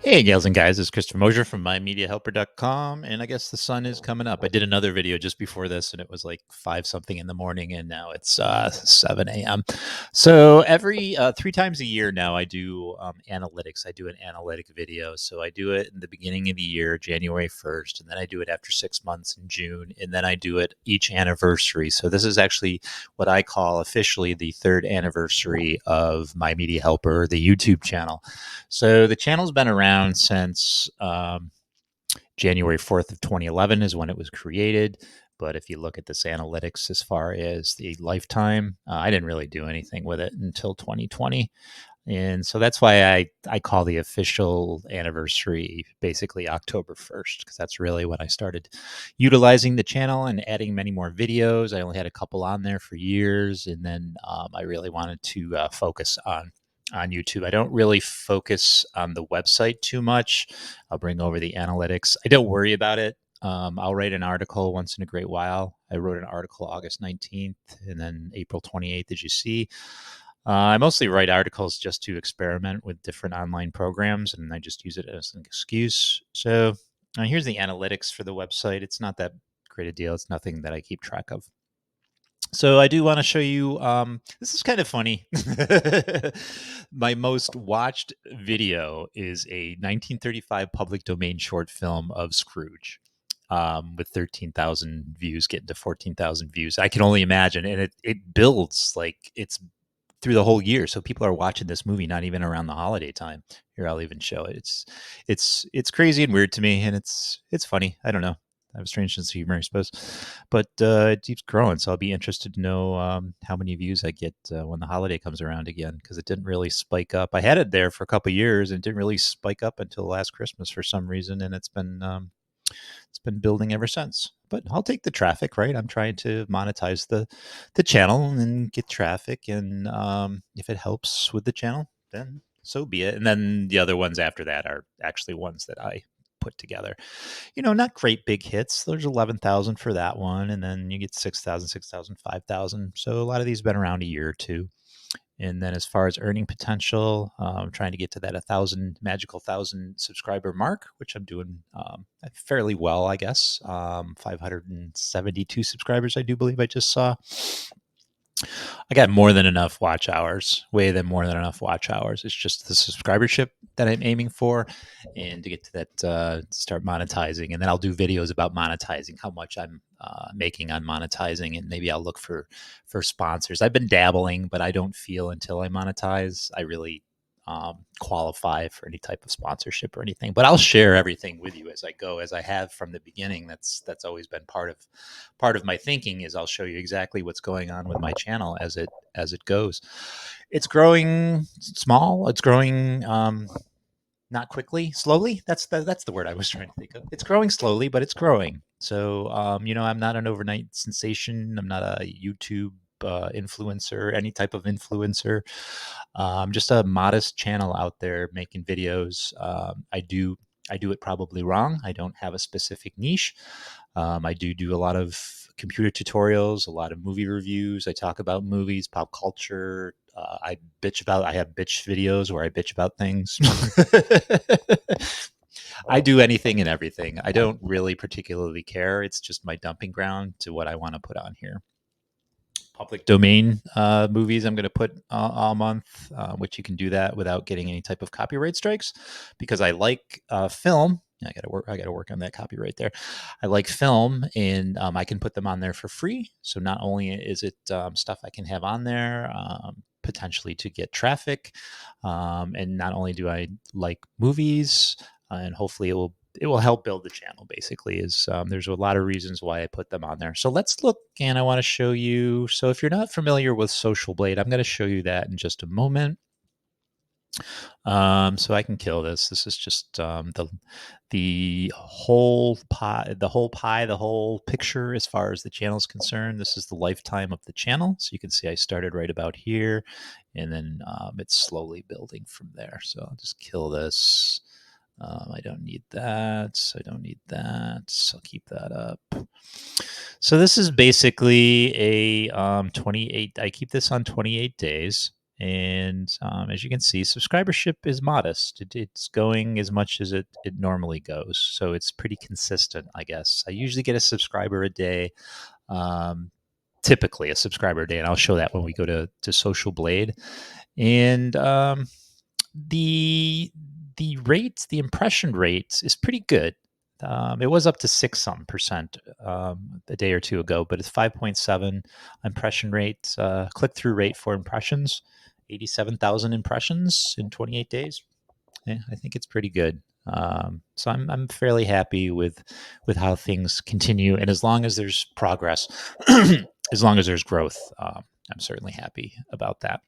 Hey, gals and guys, it's Christopher Mosier from MyMediaHelper.com, and I guess the sun is coming up. I did another video just before this, and it was like 5 something in the morning, and now it's 7 a.m. So every 3 times a year now, I do analytics. I do an analytic video. So I do it in the beginning of the year, January 1st, and then I do it after 6 months in June, and then I do it each anniversary. So this is actually what I call officially the third anniversary of My Media Helper, the YouTube channel. So the channel's been around since January 4th of 2011 is when it was created. But if you look at this analytics as far as the lifetime, I didn't really do anything with it until 2020. And so that's why I call the official anniversary basically October 1st, because that's really when I started utilizing the channel and adding many more videos. I only had a couple on there for years. And then I really wanted to focus on YouTube. I don't really focus on the website too much. I'll bring over the analytics. I don't worry about it. I'll write an article once in a great while. I wrote an article August 19th and then April 28th, as you see. I mostly write articles just to experiment with different online programs, and I just use it as an excuse. So here's the analytics for the website. It's not that great a deal. It's nothing that I keep track of. So I do want to show you. This is kind of funny. My most watched video is a 1935 public domain short film of Scrooge, with 13,000 views, getting to 14,000 views. I can only imagine, and it builds like it's through the whole year. So people are watching this movie not even around the holiday time. Here, I'll even show it. It's crazy and weird to me, and it's funny. I don't know. I have a strange sense of humor, I suppose, but it keeps growing. So I'll be interested to know how many views I get when the holiday comes around again, because it didn't really spike up. I had it there for a couple of years, and it didn't really spike up until last Christmas for some reason, and it's been building ever since. But I'll take the traffic, right? I'm trying to monetize the channel and get traffic, and if it helps with the channel, then so be it. And then the other ones after that are actually ones that I put together. Not great big hits. There's 11,000 for that one, and then you get 6,000, 6,000, 5,000. So a lot of these have been around a year or two. And then as far as earning potential, I'm trying to get to that 1,000 subscriber mark, which I'm doing fairly well, I guess. 572 subscribers, I do believe I just saw. I got more than enough watch hours, way than more than enough watch hours. It's just the subscribership that I'm aiming for, and to get to that, start monetizing. And then I'll do videos about monetizing, how much I'm making on monetizing, and maybe I'll look for sponsors. I've been dabbling, but I don't feel until I monetize I really qualify for any type of sponsorship or anything. But I'll share everything with you as I go, as I have from the beginning. That's always been part of my thinking, is I'll show you exactly what's going on with my channel as it goes. It's growing small. It's growing not quickly, slowly. That's the word I was trying to think of. It's growing slowly, but it's growing. So I'm not an overnight sensation. I'm not a YouTube influencer, any type of influencer. I'm just a modest channel out there making videos. I do it probably wrong. I don't have a specific niche. I do a lot of computer tutorials, a lot of movie reviews. I talk about movies, pop culture. I have bitch videos where I bitch about things. I do anything and everything. I don't really particularly care. It's just my dumping ground to what I want to put on here. Public domain movies I'm going to put all month, which you can do that without getting any type of copyright strikes, because I like film. I got to work. I got to work on that copyright there. I like film, and I can put them on there for free. So not only is it stuff I can have on there, potentially to get traffic, and not only do I like movies, and hopefully it will help build the channel. Basically, is there's a lot of reasons why I put them on there. So let's look, and I want to show you. So if you're not familiar with Social Blade, I'm going to show you that in just a moment. So I can kill this. This is just the whole pie, the whole picture as far as the channel is concerned. This is the lifetime of the channel. So you can see I started right about here, and then it's slowly building from there. So I'll just kill this. I don't need that. I don't need that. So I'll keep that up. So this is basically a 28. I keep this on 28 days. And as you can see, subscribership is modest. It's going as much as it normally goes. So it's pretty consistent, I guess. I usually get a subscriber a day, um, typically a subscriber a day. And I'll show that when we go to Social Blade. And the impression rate is pretty good. It was up to 6% a day or two ago, but it's 5.7 impression rate, click through rate for impressions, 87,000 impressions in 28 days. Yeah, I think it's pretty good. So I'm fairly happy with how things continue, and as long as there's progress, as long as there's growth, I'm certainly happy about that.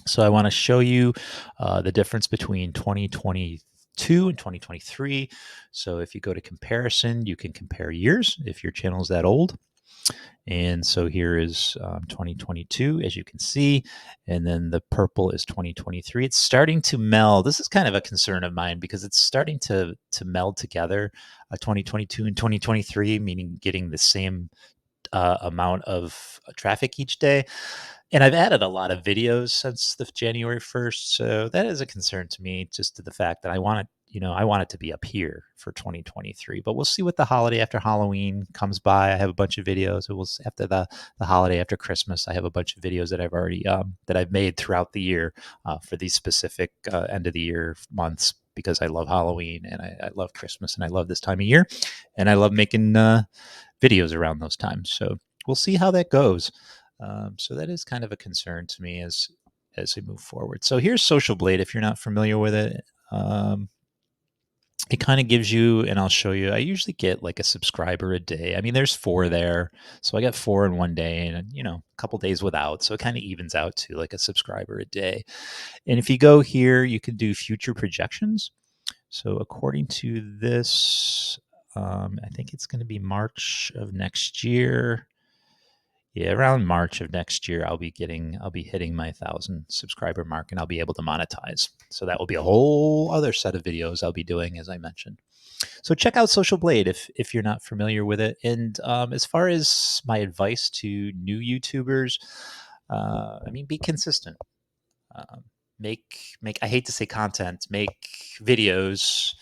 So I want to show you the difference between 2022 and 2023. So if you go to comparison, you can compare years if your channel is that old. And so here is 2022, as you can see, and then the purple is 2023. It's starting to meld. This is kind of a concern of mine because it's starting to meld together, 2022 and 2023, meaning getting the same amount of traffic each day. And I've added a lot of videos since the January 1st. So that is a concern to me, just to the fact that I want it, I want it to be up here for 2023. But we'll see what the holiday after Halloween comes by. I have a bunch of videos. It was after the holiday after Christmas. I have a bunch of videos that I've already that I've made throughout the year for these specific end of the year months, because I love Halloween and I love Christmas and I love this time of year, and I love making videos around those times. So we'll see how that goes. So that is kind of a concern to me as we move forward. So here's Social Blade. If you're not familiar with it, it kind of gives you, and I'll show you. I usually get like a subscriber a day. I mean, there's 4 there, so I got 4 in one day, and a couple days without. So it kind of evens out to like a subscriber a day. And if you go here, you can do future projections. So according to this, I think it's going to be March of next year. Yeah, around March of next year, I'll be hitting my 1,000 subscriber mark, and I'll be able to monetize. So that will be a whole other set of videos I'll be doing, as I mentioned. So check out Social Blade if you're not familiar with it. And as far as my advice to new YouTubers, I mean, be consistent. Um, make I hate to say content, make videos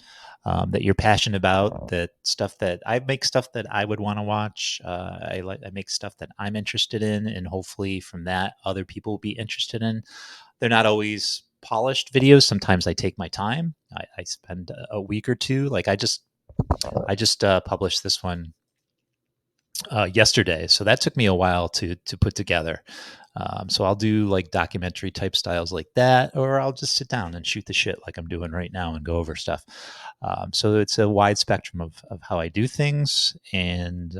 that you're passionate about, that stuff that I make, stuff that I would want to watch. I make stuff that I'm interested in, and hopefully from that other people will be interested in. They're not always polished videos. Sometimes I take my time. I spend a week or two. Like I just published this one yesterday, so that took me a while to put together. So I'll do like documentary type styles like that, or I'll just sit down and shoot the shit like I'm doing right now and go over stuff. So it's a wide spectrum of how I do things. And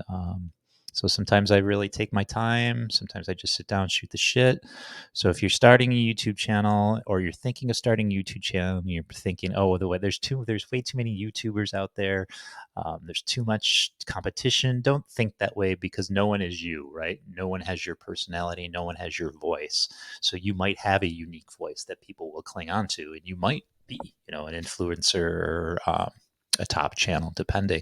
so sometimes I really take my time. Sometimes I just sit down, shoot the shit. So if you're starting a YouTube channel, or you're thinking of starting a YouTube channel, and you're thinking, oh, there's way too many YouTubers out there. There's too much competition. Don't think that way, because no one is you, right? No one has your personality. No one has your voice. So you might have a unique voice that people will cling on to, and you might be, an influencer or a top channel, depending.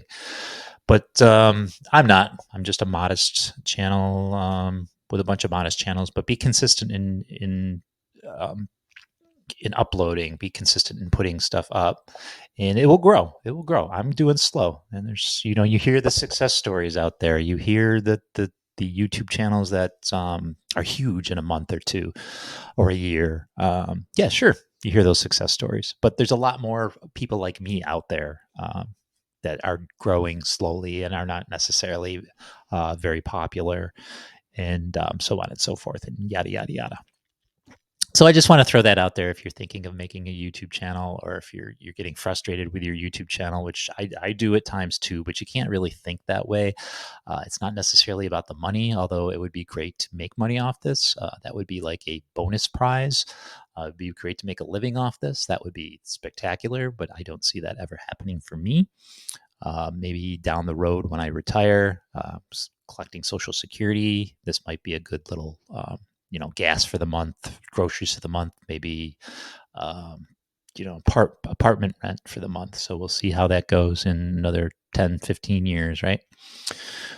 But I'm not. I'm just a modest channel with a bunch of modest channels. But be consistent um, in uploading, be consistent in putting stuff up, and it will grow. It will grow. I'm doing slow. And there's, you hear the success stories out there. You hear the YouTube channels that are huge in a month or two or a year. Yeah, sure. You hear those success stories, but there's a lot more people like me out there that are growing slowly and are not necessarily very popular, and so on and so forth, and yada, yada, yada. So I just want to throw that out there if you're thinking of making a YouTube channel, or if you're getting frustrated with your YouTube channel, which I do at times too, but you can't really think that way. It's not necessarily about the money, although it would be great to make money off this. That would be like a bonus prize. It'd be great to make a living off this. That would be spectacular, but I don't see that ever happening for me. Maybe down the road when I retire, collecting Social Security, this might be a good little gas for the month, groceries for the month, maybe apartment rent for the month. So we'll see how that goes in another 10, 15 years, right?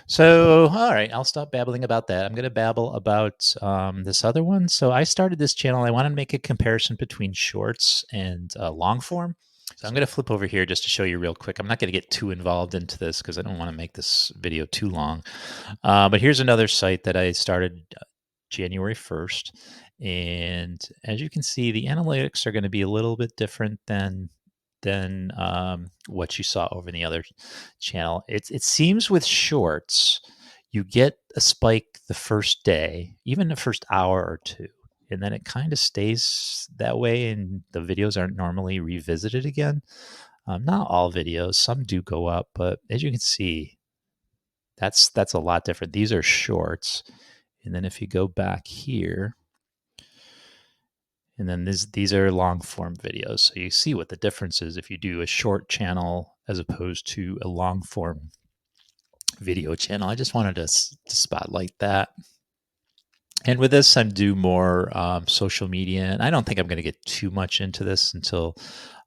So, all right, I'll stop babbling about that. I'm going to babble about this other one. So I started this channel. I wanted to make a comparison between shorts and long form. So I'm going to flip over here just to show you real quick. I'm not going to get too involved into this because I don't want to make this video too long. But here's another site that I started January 1st. And as you can see, the analytics are going to be a little bit different than what you saw over in the other channel. It seems with shorts, you get a spike the first day, even the first hour or two, and then it kind of stays that way, and the videos aren't normally revisited again. Not all videos, some do go up, but as you can see, that's a lot different. These are shorts, and then if you go back here, and then these are long form videos. So you see what the difference is if you do a short channel as opposed to a long form video channel. I just wanted to spotlight that. And with this, I'm do more social media. And I don't think I'm going to get too much into this until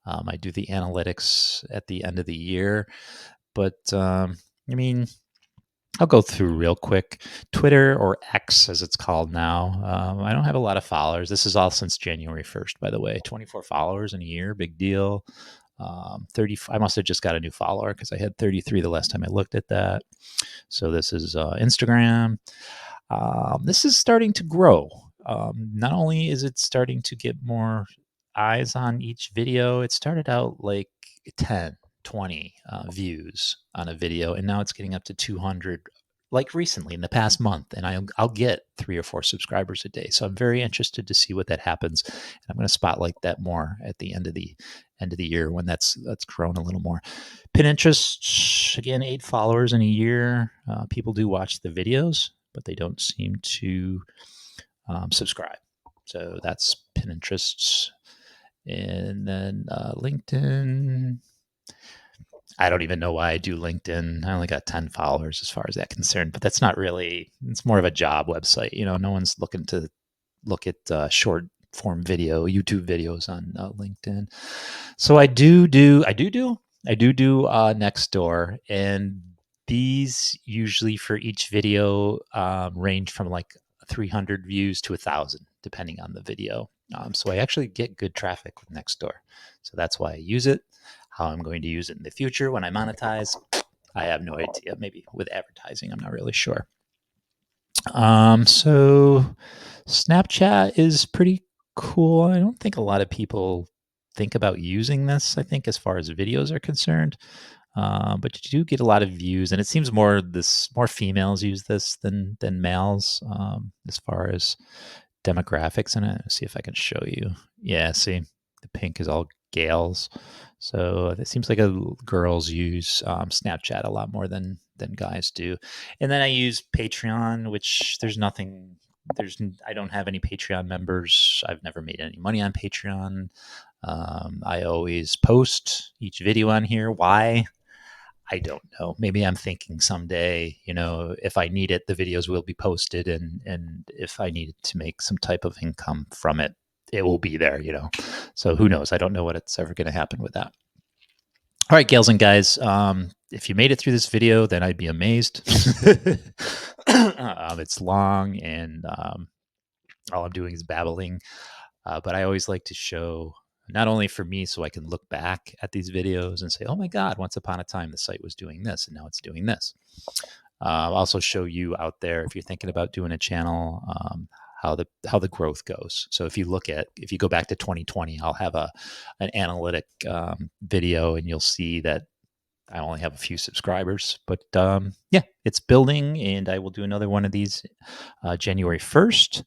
I do the analytics at the end of the year. But I mean, I'll go through real quick. Twitter, or X as it's called now. I don't have a lot of followers. This is all since January 1st, by the way. 24 followers in a year, big deal. 30. I must have just got a new follower because I had 33 the last time I looked at that. So this is Instagram. This is starting to grow. Not only is it starting to get more eyes on each video, it started out like 10, 20 views on a video, and now it's getting up to 200 like recently in the past month, and I'll get 3 or 4 subscribers a day. So I'm very interested to see what that happens, and I'm going to spotlight that more at the end of the year when that's grown a little more. Pinterest, again, 8 followers in a year. People do watch the videos, but they don't seem to subscribe. So that's Pinterest. And then LinkedIn. I don't even know why I do LinkedIn. I only got 10 followers as far as that concerned, but that's not really, it's more of a job website. No one's looking to look at short form video, YouTube videos on LinkedIn. So I do Nextdoor, and these usually for each video range from like 300 views to 1,000, depending on the video. So I actually get good traffic with Nextdoor. So that's why I use it. How I'm going to use it in the future when I monetize, I have no idea. Maybe with advertising, I'm not really sure. So Snapchat is pretty cool. I don't think a lot of people think about using this, I think, as far as videos are concerned. But you do get a lot of views, and it seems more females use this than males as far as demographics in it. Let's see if I can show you. Yeah, see, the pink is all gals. So it seems like girls use Snapchat a lot more than guys do. And then I use Patreon, which I don't have any Patreon members. I've never made any money on Patreon. I always post each video on here. Why? I don't know. Maybe I'm thinking someday, if I need it, the videos will be posted, and if I needed to make some type of income from it, it will be there, So who knows? I don't know what it's ever going to happen with that. All right, gals and guys, if you made it through this video, then I'd be amazed. It's long, and all I'm doing is babbling. But I always like to show, not only for me so I can look back at these videos and say, oh my God, once upon a time the site was doing this and now it's doing this. I'll also show you out there, if you're thinking about doing a channel, how the growth goes. So if you go back to 2020, I'll have an analytic video, and you'll see that I only have a few subscribers, but yeah, it's building, and I will do another one of these January 1st,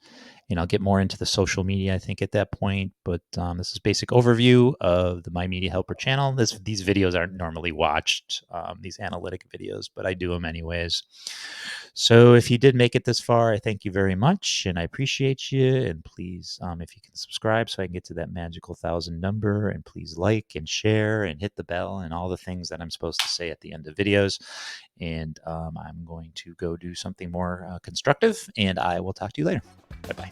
and I'll get more into the social media, I think, at that point. But this is basic overview of the My Media Helper channel. These videos aren't normally watched, these analytic videos, but I do them anyways. So if you did make it this far, I thank you very much, and I appreciate you. And please, if you can subscribe so I can get to that magical 1,000 number, and please like and share and hit the bell and all the things that I'm supposed to say at the end of videos. And I'm going to go do something more constructive, and I will talk to you later. Bye-bye.